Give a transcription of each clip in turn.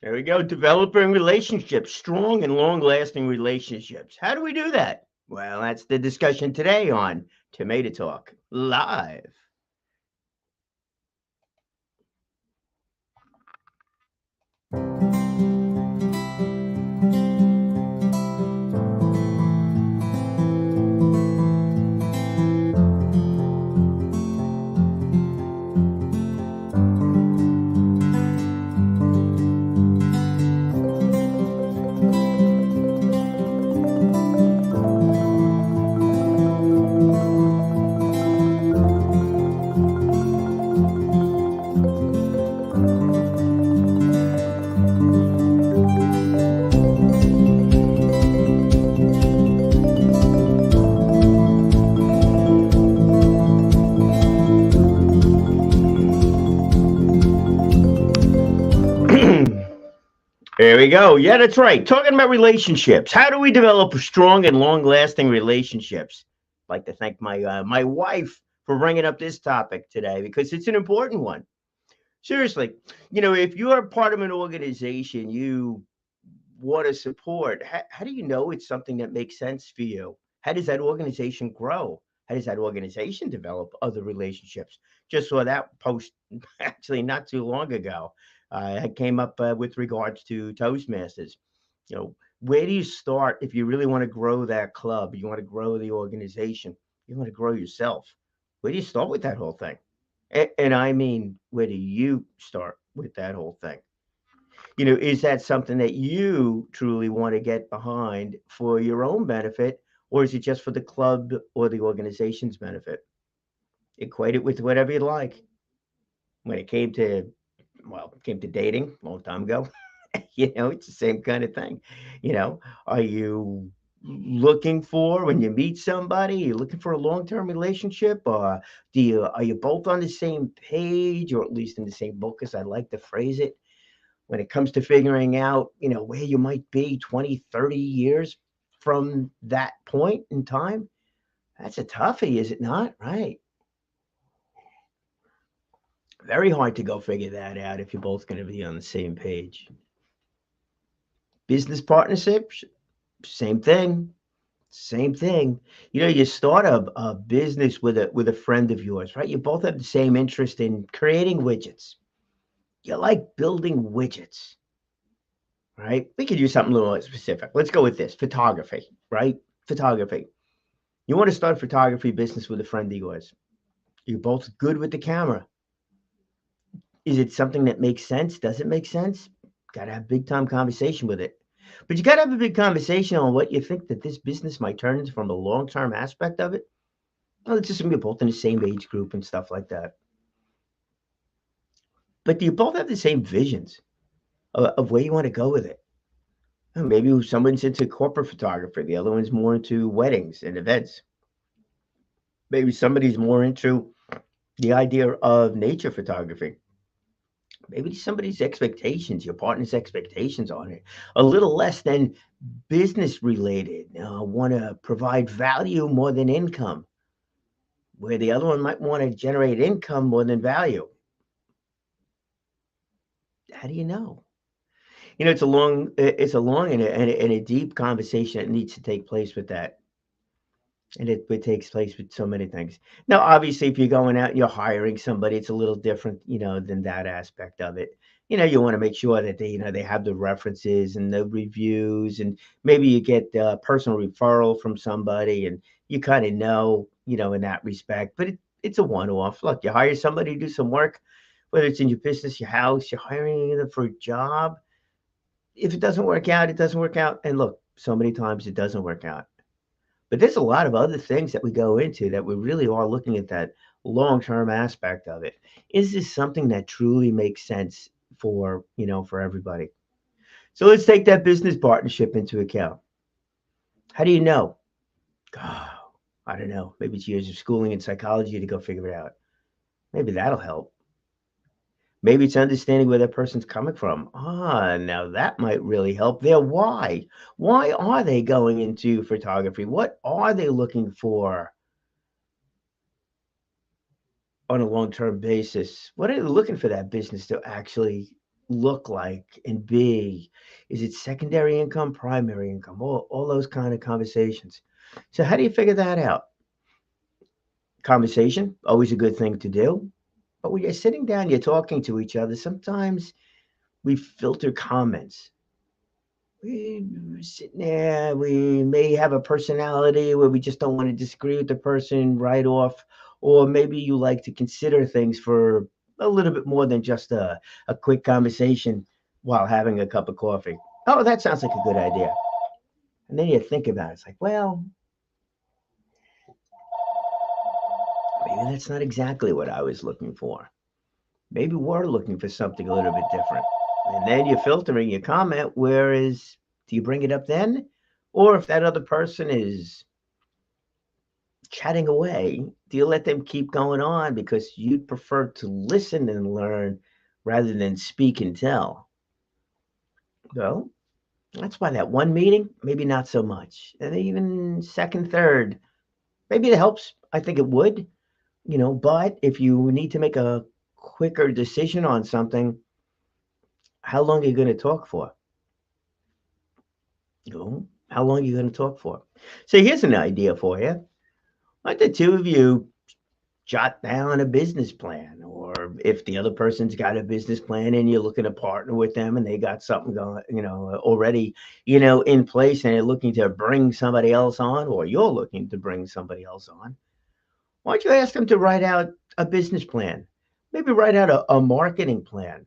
There we go. Developing relationships, strong and long lasting relationships. How do we do that? Well, that's the discussion today on Tomato Talk Live. There we go. Yeah, that's right. Talking about relationships. How do we develop strong and long-lasting relationships? I'd like to thank my wife for bringing up this topic today because it's an important one. Seriously, if you're part of an organization you want to support, how do you know it's something that makes sense for you? How does that organization grow? How does that organization develop other relationships? Just saw that post actually not too long ago. It came up with regards to Toastmasters. Where do you start if you really want to grow that club? You want to grow the organization. You want to grow yourself. Where do you start with that whole thing? And I mean, where do you start with that whole thing? Is that something that you truly want to get behind for your own benefit, or is it just for the club or the organization's benefit? Equate it with whatever you like. When it came to, well, it came to dating a long time ago, it's the same kind of thing. Are you looking for when you meet somebody? You're looking for a long-term relationship, or are you both on the same page, or at least in the same book, as I like to phrase it? When it comes to figuring out, where you might be 20, 30 years from that point in time, that's a toughie, is it not? Right. Very hard to go figure that out if you're both going to be on the same page. Business partnerships, same thing. Same thing. You start a business with a friend of yours, right? You both have the same interest in creating widgets. You like building widgets, right? We could use something a little more specific. Let's go with this photography, right? Photography. You want to start a photography business with a friend of yours. You're both good with the camera. Is it something that makes sense? Does it make sense? Got to have big time conversation with it. But you got to have a big conversation on what you think that this business might turn into from a long term aspect of it. Well, it's just going to be both in the same age group and stuff like that. But do you both have the same visions of where you want to go with it? Maybe someone's into corporate photography, the other one's more into weddings and events. Maybe somebody's more into the idea of nature photography. Maybe somebody's expectations, your partner's expectations on it, a little less than business related. Want to provide value more than income, where the other one might want to generate income more than value. How do you know? It's a long and a deep conversation that needs to take place with that. And it takes place with so many things. Now, obviously, if you're going out and you're hiring somebody, it's a little different, than that aspect of it. You want to make sure that they have the references and the reviews, and maybe you get a personal referral from somebody, and you kind of in that respect. But it's a one-off. Look, you hire somebody to do some work, whether it's in your business, your house, you're hiring them for a job. If it doesn't work out, it doesn't work out. And look, so many times it doesn't work out. But there's a lot of other things that we go into that we really are looking at that long-term aspect of it. Is this something that truly makes sense for everybody? So let's take that business partnership into account. How do you know? Oh, I don't know. Maybe it's years of schooling in psychology to go figure it out. Maybe that'll help. Maybe it's understanding where that person's coming from. Now that might really help their why. Why are they going into photography? What are they looking for on a long-term basis? What are they looking for that business to actually look like and be? Is it secondary income, primary income? All those kind of conversations. So how do you figure that out? Conversation, always a good thing to do. But when you're sitting down, you're talking to each other, sometimes we filter comments. We sitting there, we may have a personality where we just don't want to disagree with the person right off, or maybe you like to consider things for a little bit more than just a quick conversation while having a cup of coffee. Oh, that sounds like a good idea. And then you think about it. It's like, well, maybe that's not exactly what I was looking for. Maybe we're looking for something a little bit different. And then you're filtering your comment. Whereas, do you bring it up then? Or if that other person is chatting away, do you let them keep going on because you'd prefer to listen and learn rather than speak and tell? Well, that's why that one meeting, maybe not so much. And even second, third, maybe it helps. I think it would, but if you need to make a quicker decision on something, how long are you going to talk for? How long are you going to talk for? So here's an idea for you. Why don't the two of you jot down a business plan? Or if the other person's got a business plan and you're looking to partner with them and they got something going, already, in place and they're looking to bring somebody else on, or you're looking to bring somebody else on, why don't you ask them to write out a business plan? Maybe write out a marketing plan.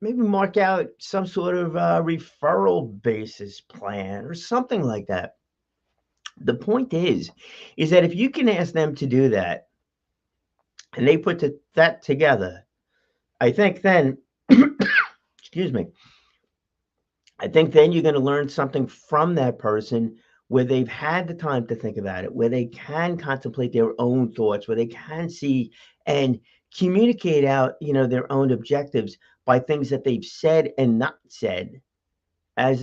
Maybe mark out some sort of referral basis plan or something like that. The point is that if you can ask them to do that and they put that together, I think then, excuse me, I think then you're going to learn something from that person where they've had the time to think about it, where they can contemplate their own thoughts, where they can see and communicate out, their own objectives by things that they've said and not said as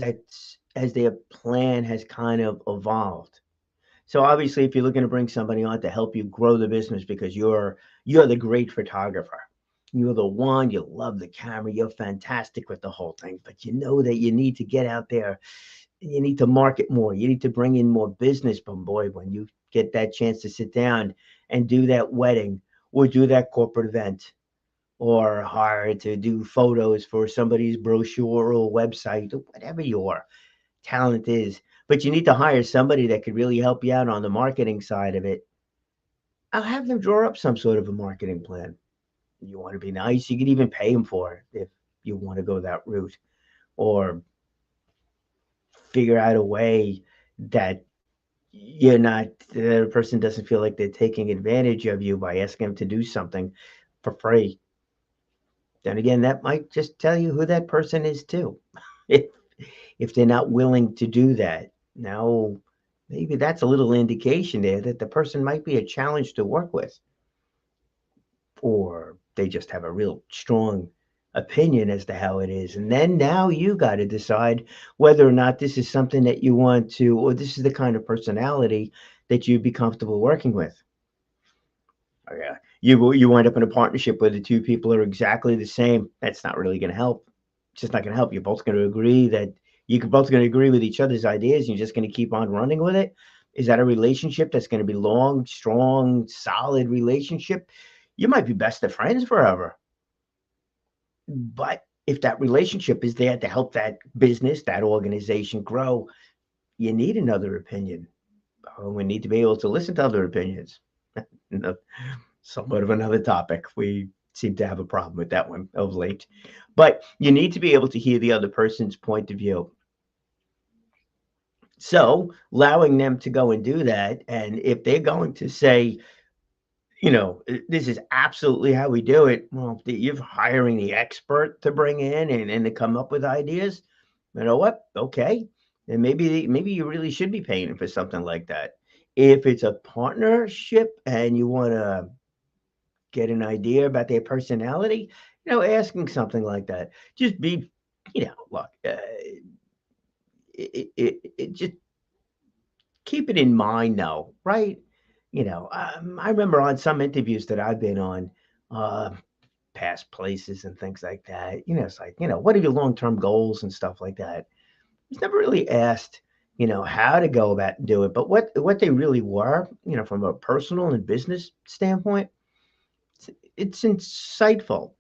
their plan has kind of evolved. So obviously, if you're looking to bring somebody on to help you grow the business because you're the great photographer, you're the one, you love the camera, you're fantastic with the whole thing, but you know that you need to get out there, you need to market more, you need to bring in more business. But boy, when you get that chance to sit down and do that wedding or do that corporate event or hire to do photos for somebody's brochure or website or whatever your talent is, but you need to hire somebody that could really help you out on the marketing side of it. I'll have them draw up some sort of a marketing plan. You want to be nice, you could even pay them for it if you want to go that route, or figure out a way that you're not the person doesn't feel like they're taking advantage of you by asking them to do something for free. Then again, that might just tell you who that person is too. if if they're not willing to do that. Now, maybe that's a little indication there that the person might be a challenge to work with, or they just have a real strong opinion as to how it is. And then now you got to decide whether or not this is something that you want to, or this is the kind of personality that you'd be comfortable working with. Oh, yeah. You wind up in a partnership where the two people are exactly the same. That's not really going to help. It's just not going to help. You're both going to agree that you're both going to agree with each other's ideas. And you're just going to keep on running with it. Is that a relationship that's going to be long, strong, solid relationship? You might be best of friends forever. But if that relationship is there to help that business, that organization grow, you need another opinion. We need to be able to listen to other opinions. Somewhat of another topic. We seem to have a problem with that one of late. But you need to be able to hear the other person's point of view. So allowing them to go and do that, and if they're going to say, this is absolutely how we do it, well, if you're hiring the expert to bring in and to come up with ideas, you know what? Okay. And maybe you really should be paying for something like that. If it's a partnership and you want to get an idea about their personality, asking something like that. Just be, look, it just keep it in mind, though, right? I remember on some interviews that I've been on, uh, past places and things like that. It's like, what are your long-term goals and stuff like that? He's never really asked, how to go about and do it, but what they really were, from a personal and business standpoint, it's insightful.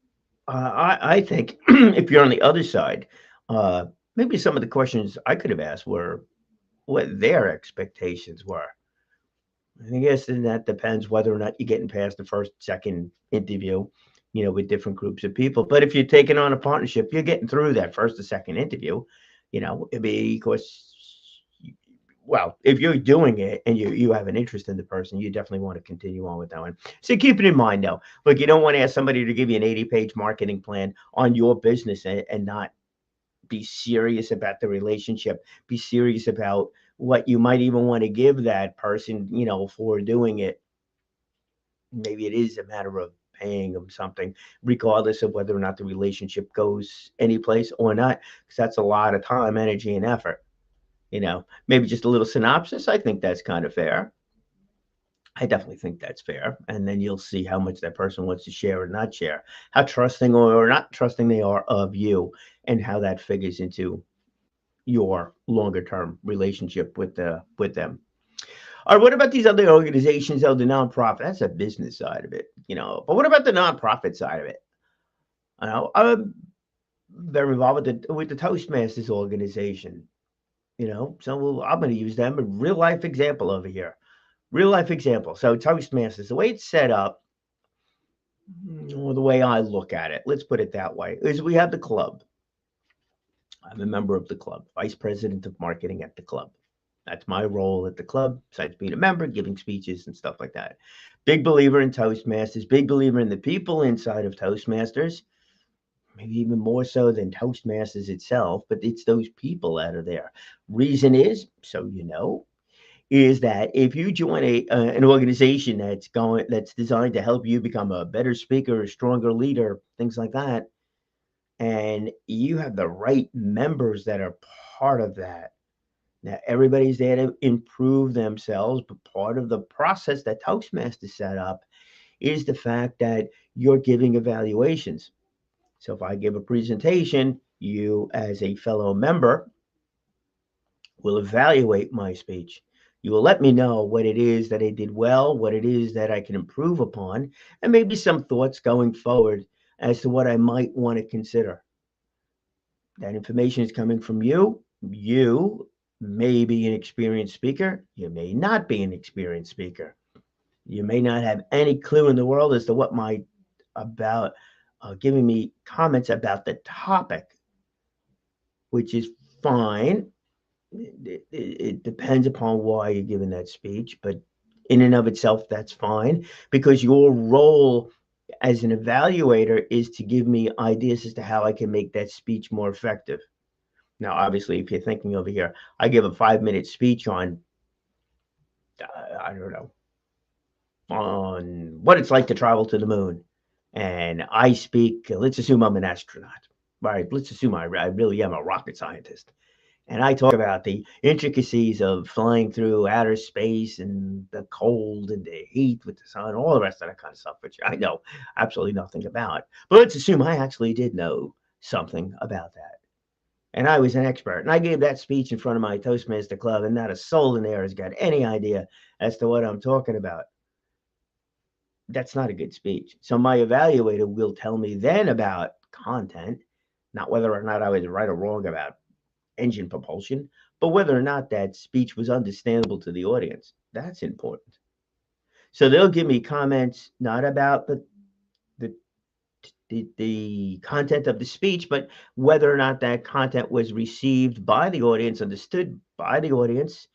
I think if you're on the other side, uh, maybe some of the questions I could have asked were what their expectations were. I guess then that depends whether or not you're getting past the first, second interview, with different groups of people. But if you're taking on a partnership, you're getting through that first or second interview, because, well, if you're doing it and you have an interest in the person, you definitely want to continue on with that one. So keep it in mind, though. Look, you don't want to ask somebody to give you an 80-page marketing plan on your business and not be serious about the relationship, be serious about what you might even want to give that person, for doing it. Maybe it is a matter of paying them something, regardless of whether or not the relationship goes anyplace or not, because that's a lot of time, energy, and effort. Maybe just a little synopsis. I think that's kind of fair. I definitely think that's fair. And then you'll see how much that person wants to share or not share, how trusting or not trusting they are of you, and how that figures into your longer term relationship with them. All right, what about these other organizations, though, the nonprofit? That's a business side of it. But what about the nonprofit side of it? I'm very involved with the Toastmasters organization. So I'm going to use them, a real life example over here. Real life example. So Toastmasters, the way it's set up, or the way I look at it, let's put it that way, is we have the club. I'm a member of the club, vice president of marketing at the club. That's my role at the club, besides being a member, giving speeches and stuff like that. Big believer in Toastmasters, big believer in the people inside of Toastmasters, maybe even more so than Toastmasters itself, but it's those people that are there. Reason is, so is that if you join an organization that's designed to help you become a better speaker, a stronger leader, things like that, and you have the right members that are part of that. Now, everybody's there to improve themselves, but part of the process that Toastmasters set up is the fact that you're giving evaluations. So if I give a presentation, you, as a fellow member, will evaluate my speech. You will let me know what it is that I did well, what it is that I can improve upon, and maybe some thoughts going forward as to what I might want to consider. That information is coming from you. You may be an experienced speaker. You may not be an experienced speaker. You may not have any clue in the world as to what might about giving me comments about the topic, which is fine. It depends upon why you're giving that speech, but in and of itself, that's fine, because your role as an evaluator is to give me ideas as to how I can make that speech more effective. Now, obviously, if you're thinking over here, I give a 5-minute speech on, I don't know, on what it's like to travel to the moon. And I speak, let's assume I'm an astronaut. All right, let's assume I really am a rocket scientist. And I talk about the intricacies of flying through outer space and the cold and the heat with the sun, all the rest of that kind of stuff, which I know absolutely nothing about. But let's assume I actually did know something about that. And I was an expert. And I gave that speech in front of my Toastmaster club, and not a soul in there has got any idea as to what I'm talking about. That's not a good speech. So my evaluator will tell me then about content, not whether or not I was right or wrong about engine propulsion, but whether or not that speech was understandable to the audience. That's important. So they'll give me comments not about the content of the speech, but whether or not that content was received by the audience, understood by the audience,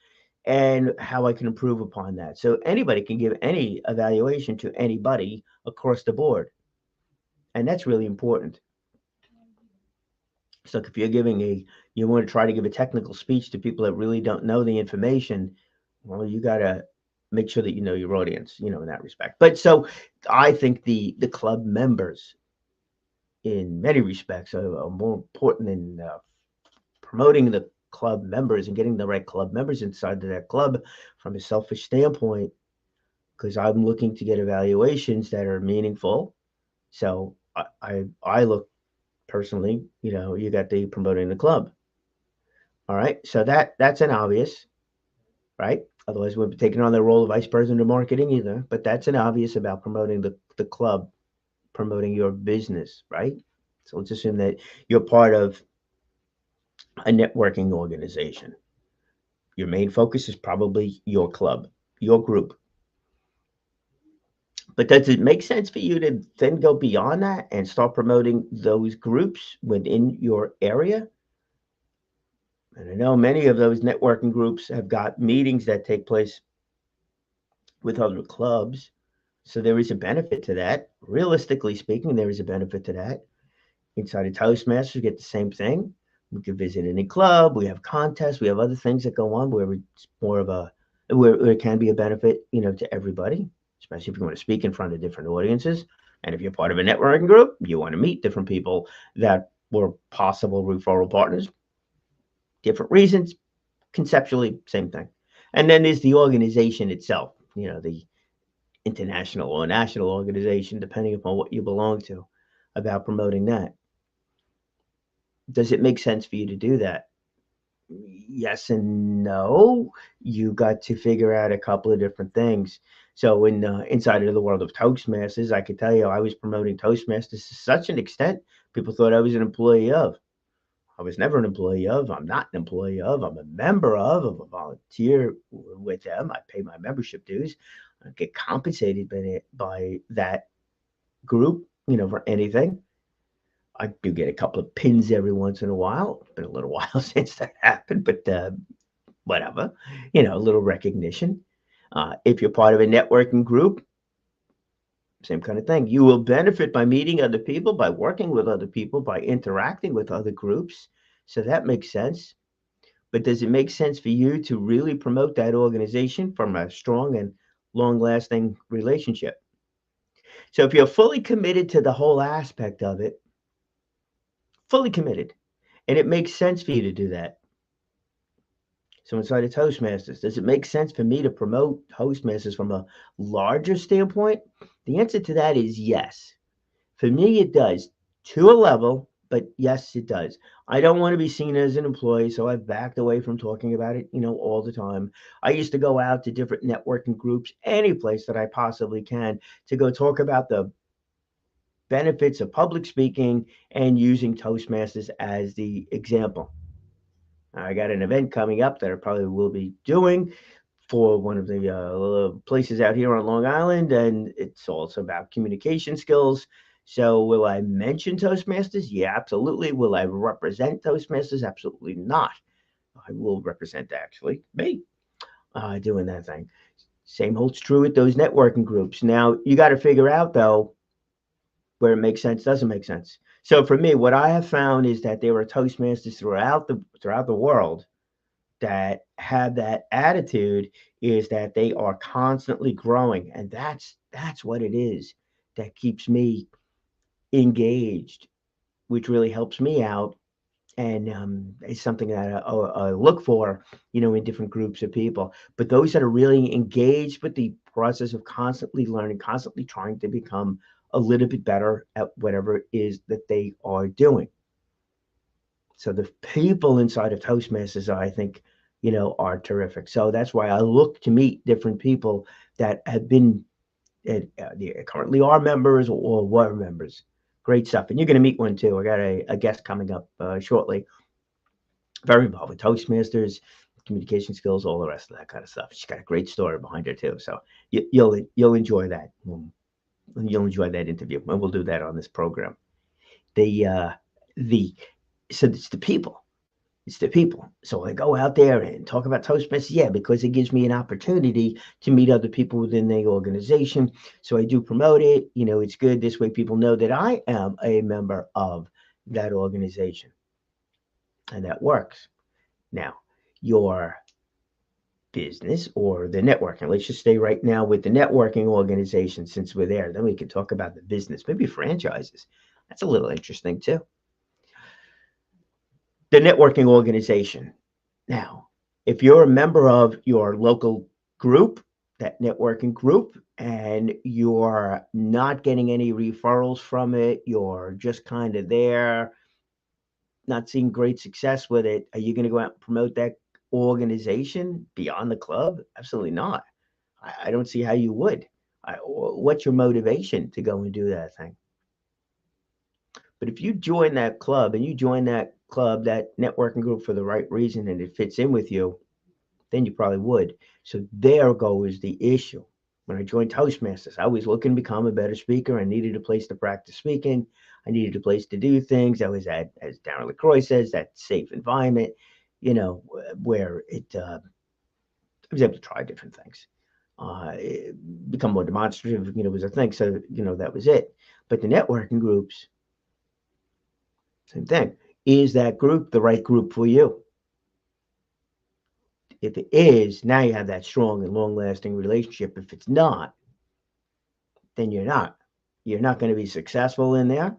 and how I can improve upon that. So anybody can give any evaluation to anybody across the board. And that's really important. So if you want to try to give a technical speech to people that really don't know the information, well, you got to make sure that you know your audience, in that respect. But so I think the club members, in many respects, are more important in promoting the club members and getting the right club members inside of that club from a selfish standpoint, because I'm looking to get evaluations that are meaningful. So I look personally, you got the promoting the club. All right. So that's an obvious, right? Otherwise, we'd be taking on the role of vice president of marketing either. But that's an obvious about promoting the club, promoting your business, right? So let's assume that you're part of a networking organization. Your main focus is probably your club, your group. But does it make sense for you to then go beyond that and start promoting those groups within your area? And I know many of those networking groups have got meetings that take place with other clubs. So there is a benefit to that. Realistically speaking, there is a benefit to that. Inside of Toastmasters, we get the same thing. We can visit any club. We have contests. We have other things that go on where it's more of where it can be a benefit, to everybody, especially if you want to speak in front of different audiences. And if you're part of a networking group, you want to meet different people that were possible referral partners. Different reasons, conceptually, same thing. And then there's the organization itself, the international or national organization, depending upon what you belong to, about promoting that. Does it make sense for you to do that? Yes and no. You got to figure out a couple of different things. So in inside of the world of Toastmasters, I could tell you I was promoting Toastmasters to such an extent people thought I was an employee of. I was never an employee of. I'm not an employee of. I'm a member of. I'm a volunteer with them. I pay my membership dues. I get compensated by that group, for anything. I do get a couple of pins every once in a while. It's been a little while since that happened, but whatever. A little recognition. If you're part of a networking group, same kind of thing. You will benefit by meeting other people, by working with other people, by interacting with other groups. So that makes sense. But does it make sense for you to really promote that organization from a strong and long lasting relationship? So if you're fully committed to the whole aspect of it, fully committed, and it makes sense for you to do that. So inside of Toastmasters, does it make sense for me to promote Toastmasters from a larger standpoint? The answer to that is yes. For me, it does to a level, but yes, it does. I don't want to be seen as an employee, so I've backed away from talking about it, all the time. I used to go out to different networking groups, any place that I possibly can, to go talk about the benefits of public speaking and using Toastmasters as the example. I got an event coming up that I probably will be doing for one of the places out here on Long Island, and it's also about communication skills. So, will I mention Toastmasters? Yeah, absolutely. Will I represent Toastmasters? Absolutely not. I will represent actually me doing that thing. Same holds true with those networking groups. Now, you got to figure out though where it makes sense, doesn't make sense. So for me, what I have found is that there are Toastmasters throughout the world that have that attitude, is that they are constantly growing, and that's what it is that keeps me engaged, which really helps me out, and it's something that I look for, in different groups of people. But those that are really engaged with the process of constantly learning, constantly trying to become a little bit better at whatever it is that they are doing. So the people inside of Toastmasters, I think, are terrific. So that's why I look to meet different people that have been currently are members or were members. Great stuff. And you're going to meet one too. I got a guest coming up shortly. Very involved with Toastmasters, communication skills, all the rest of that kind of stuff. She's got a great story behind her too. So you'll enjoy that. You'll enjoy that interview. And we'll do that on this program. The so it's the people. It's the people. So I go out there and talk about Toastmasters, yeah, because it gives me an opportunity to meet other people within the organization. So I do promote it. It's good. This way people know that I am a member of that organization. And that works. Now, your business or the networking. Let's just stay right now with the networking organization since we're there. Then we can talk about the business, maybe franchises. That's a little interesting too. The networking organization. Now, if you're a member of your local group, that networking group, and you're not getting any referrals from it, you're just kind of there, not seeing great success with it, are you going to go out and promote that organization beyond the club? Absolutely not. I don't see how you would. What's your motivation to go and do that thing? But if you join that club and you join that club, that networking group for the right reason and it fits in with you, then you probably would. So there goes the issue. When I joined Toastmasters, I was looking to become a better speaker. I needed a place to practice speaking. I needed a place to do things. I was at, as Darren LaCroix says, that safe environment, where I was able to try different things. Become more demonstrative, was a thing. So, that was it. But the networking groups, same thing. Is that group the right group for you? If it is, now you have that strong and long lasting relationship. If it's not, then you're not. You're not going to be successful in there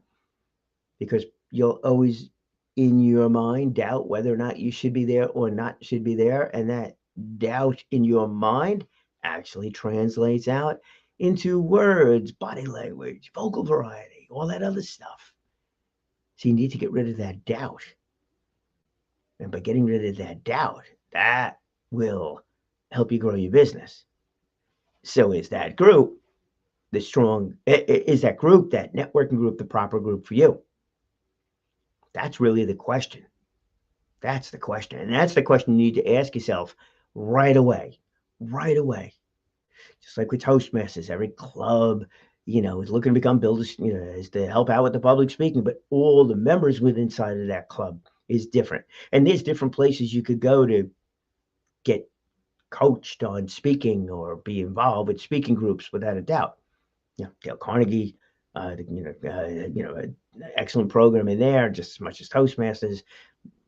because you'll always, in your mind, doubt whether or not you should be there or not should be there. And that doubt in your mind actually translates out into words, body language, vocal variety, all that other stuff. So you need to get rid of that doubt. And by getting rid of that doubt, that will help you grow your business. So is that group is that group, that networking group, the proper group for you? That's really the question. That's the question. And that's the question you need to ask yourself right away. Right away. Just like with Toastmasters, every club, is looking to become builders, is to help out with the public speaking, but all the members within inside of that club is different. And there's different places you could go to get coached on speaking or be involved with speaking groups without a doubt. Dale Carnegie, an excellent program in there, just as much as Toastmasters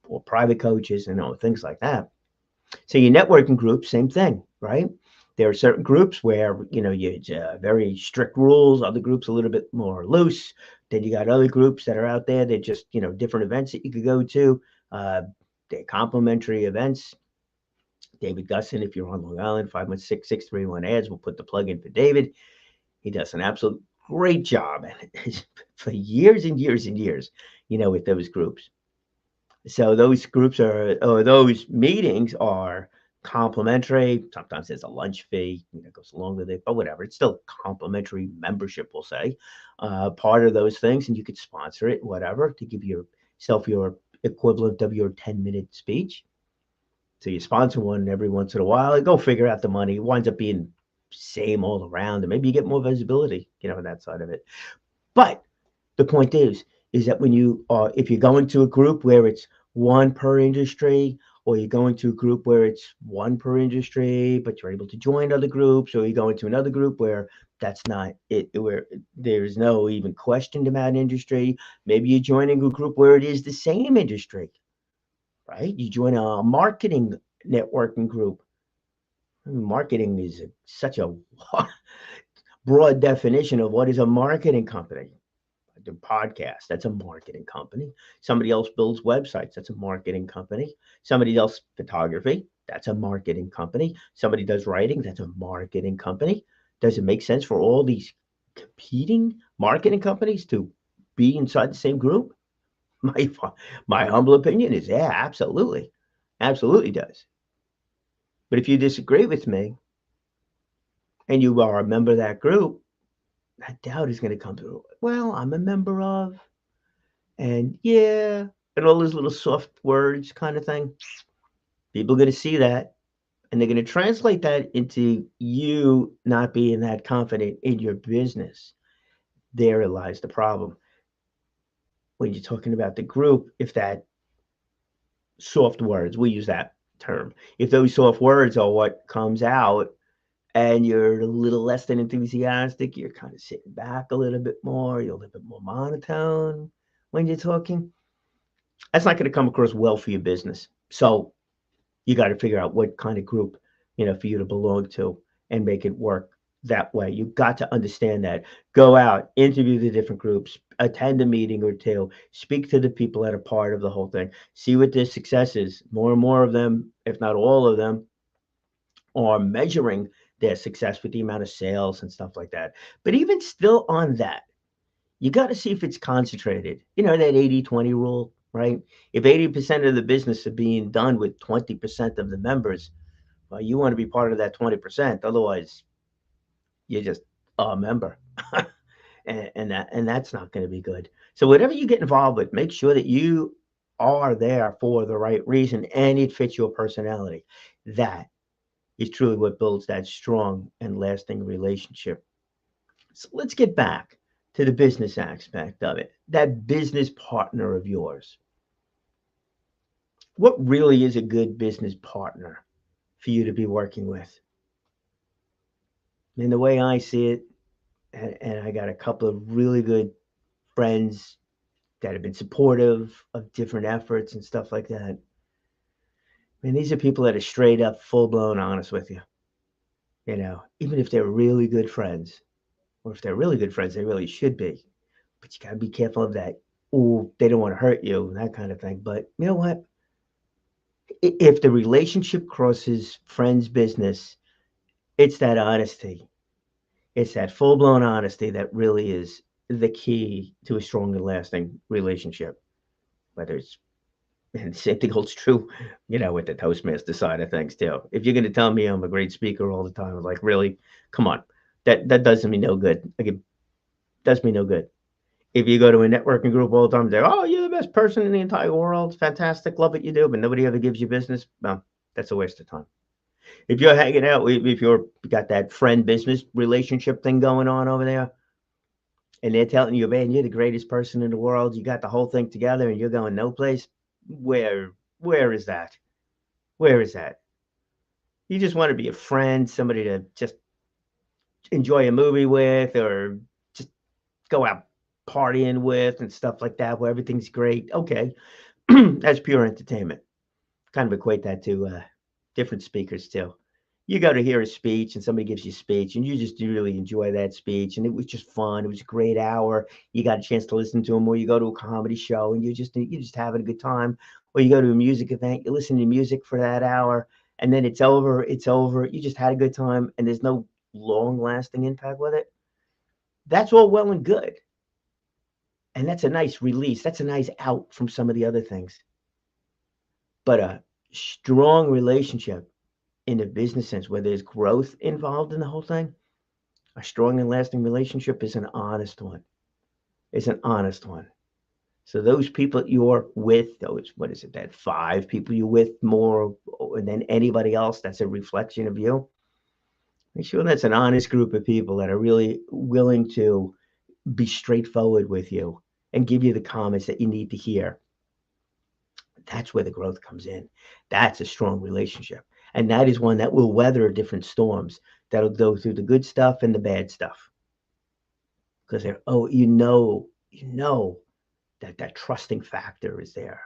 or private coaches and things like that. So your networking group, same thing, right? There are certain groups where, you very strict rules, other groups a little bit more loose. Then you got other groups that are out there. They're just, different events that you could go to. They're complimentary events. David Gusson, if you're on Long Island, 516-631 ads. We'll put the plug in for David. He does an absolute great job for years and years and years, with those groups. So those groups or those meetings are complimentary. Sometimes there's a lunch fee, goes along with it, but whatever. It's still complimentary membership, we'll say, part of those things. And you could sponsor it, whatever, to give yourself your equivalent of your 10-minute speech. So you sponsor one every once in a while. Go figure out the money. It winds up being same all around, and maybe you get more visibility, on that side of it. But the point is that when if you're going to a group where it's one per industry, or you're going to a group where it's one per industry, but you're able to join other groups, or you're going to another group where that's not it, where there's no even question about industry. Maybe you're joining a group where it is the same industry, right? You join a marketing networking group. Marketing is such a broad definition of what is a marketing company. The podcast, that's a marketing company. Somebody else builds websites, that's a marketing company. Somebody else photography, that's a marketing company. Somebody does writing, that's a marketing company. Does it make sense for all these competing marketing companies to be inside the same group? My humble opinion is, yeah, absolutely. Absolutely does. But if you disagree with me and you are a member of that group, that doubt is going to come through. Well, I'm a member of, and yeah, and all those little soft words kind of thing. People are going to see that, and they're going to translate that into you not being that confident in your business. There lies the problem. When you're talking about the group, if that soft words, we use that term, if those soft words are what comes out, and you're a little less than enthusiastic, you're kind of sitting back a little bit more, you're a little bit more monotone when you're talking, that's not going to come across well for your business. So you got to figure out what kind of group, for you to belong to and make it work that way. You got to understand that. Go out, interview the different groups, attend a meeting or two, speak to the people that are part of the whole thing, see what their success is. More and more of them, if not all of them, are measuring their success with the amount of sales and stuff like that. But even still on that, you got to see if it's concentrated. You know, that 80-20 rule, right? If 80% of the business is being done with 20% of the members, well, you want to be part of that 20%. Otherwise, you're just a member. And that's not going to be good. So whatever you get involved with, make sure that you are there for the right reason and it fits your personality. That is truly what builds that strong and lasting relationship. So let's get back to the business aspect of it. That business partner of yours. What really is a good business partner for you to be working with? And the way I see it, and I got a couple of really good friends that have been supportive of different efforts and stuff like that. And these are people that are straight up, full blown honest with you. You know, even if they're really good friends, or if they're really good friends, they really should be. But you got to be careful of that. Oh, they don't want to hurt you, that kind of thing. But you know what? If the relationship crosses friends' business, it's that honesty. It's that full blown honesty that really is the key to a strong and lasting relationship. Whether it's, and the same thing holds true, you know, with the Toastmaster side of things too. If you're going to tell me I'm a great speaker all the time, I'm like, really, come on, that does me no good. Like, it does me no good. If you go to a networking group all the time, they're, oh, you're the best person in the entire world, fantastic, love what you do, but nobody ever gives you business. Well, that's a waste of time. If you're hanging out, if you're got that friend business relationship thing going on over there, and they're telling you, man, you're the greatest person in the world, you got the whole thing together, and you're going no place, where is that? Where is that? You just want to be a friend, somebody to just enjoy a movie with, or just go out partying with and stuff like that, where everything's great. Okay, that's pure entertainment. Kind of equate that to different speakers too. You go to hear a speech and somebody gives you a speech and you just really enjoy that speech and it was just fun. It was a great hour. You got a chance to listen to them, or you go to a comedy show and you're just having a good time, or you go to a music event, you listen to music for that hour and then it's over. It's over. You just had a good time and there's no long lasting impact with it. That's all well and good. And that's a nice release. That's a nice out from some of the other things. But a strong relationship in a business sense, where there's growth involved in the whole thing, a strong and lasting relationship is an honest one. It's an honest one. So those people you're with, those, what is it, that 5 people you're with more than anybody else, that's a reflection of you. Make sure that's an honest group of people that are really willing to be straightforward with you and give you the comments that you need to hear. That's where the growth comes in. That's a strong relationship. And that is one that will weather different storms, that'll go through the good stuff and the bad stuff. Because they're, oh, you know that trusting factor is there.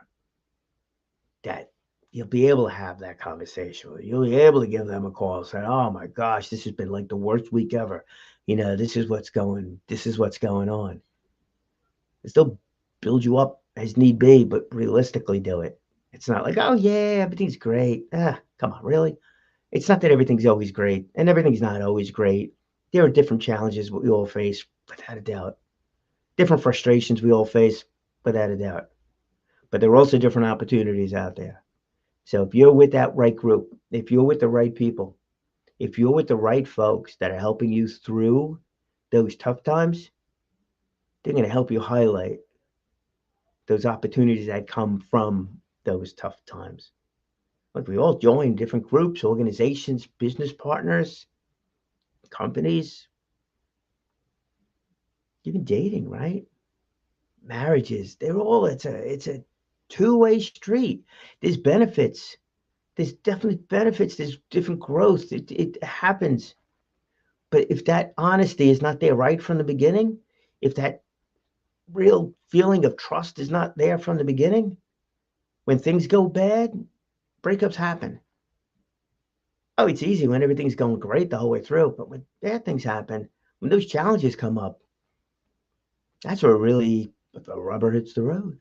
That you'll be able to have that conversation. You'll be able to give them a call and say, oh my gosh, this has been like the worst week ever. You know, this is what's going on. They'll build you up as need be, but realistically do it. It's not like, oh yeah, everything's great. Come on, really? It's not that everything's always great, and everything's not always great. There are different challenges we all face, without a doubt. Different frustrations we all face, without a doubt. But there are also different opportunities out there. So if you're with that right group, if you're with the right people, if you're with the right folks that are helping you through those tough times, they're going to help you highlight those opportunities that come from those tough times. Like, we all join different groups, organizations, business partners, companies, even dating, right? Marriages, they're all, it's a two-way street. There's benefits. There's definitely benefits. There's different growth. It happens. But if that honesty is not there right from the beginning, if that real feeling of trust is not there from the beginning, when things go bad, breakups happen. Oh, it's easy when everything's going great the whole way through, but when bad things happen, when those challenges come up, that's where really the rubber hits the road.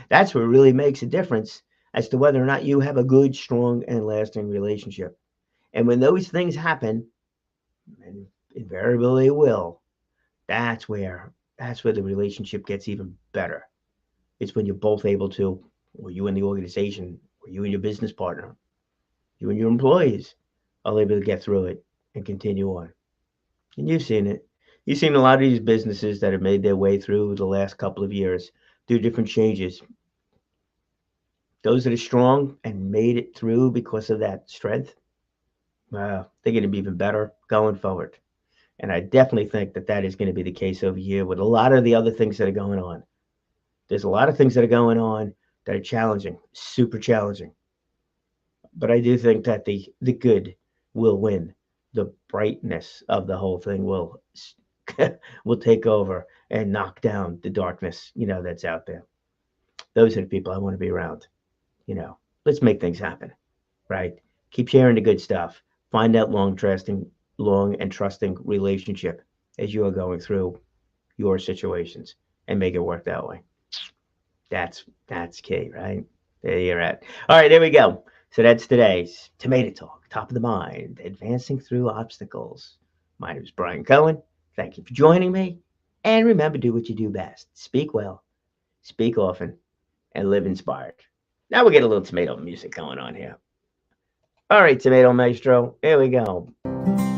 That's where it really makes a difference as to whether or not you have a good, strong, and lasting relationship. And when those things happen, and invariably it will. That's where the relationship gets even better. It's when you're both able to, or you and the organization, or you and your business partner, you and your employees are able to get through it and continue on. And you've seen it. You've seen a lot of these businesses that have made their way through the last couple of years through different changes. Those that are strong and made it through because of that strength, they're going to be even better going forward. And I definitely think that that is going to be the case over here with a lot of the other things that are going on. There's a lot of things that are going on that are challenging, super challenging. But I do think that the good will win. The brightness of the whole thing will will take over and knock down the darkness, that's out there. Those are the people I want to be around. Let's make things happen, right? Keep sharing the good stuff. Find that long and trusting relationship as you are going through your situations and make it work that way. That's key, right? There you're at. All right, there we go. So that's today's Tomato Talk, top of the mind, advancing through obstacles. My name is Brian Cohen. Thank you for joining me. And remember, do what you do best. Speak well, speak often, and live inspired. Now we get a little tomato music going on here. All right, Tomato Maestro, here we go.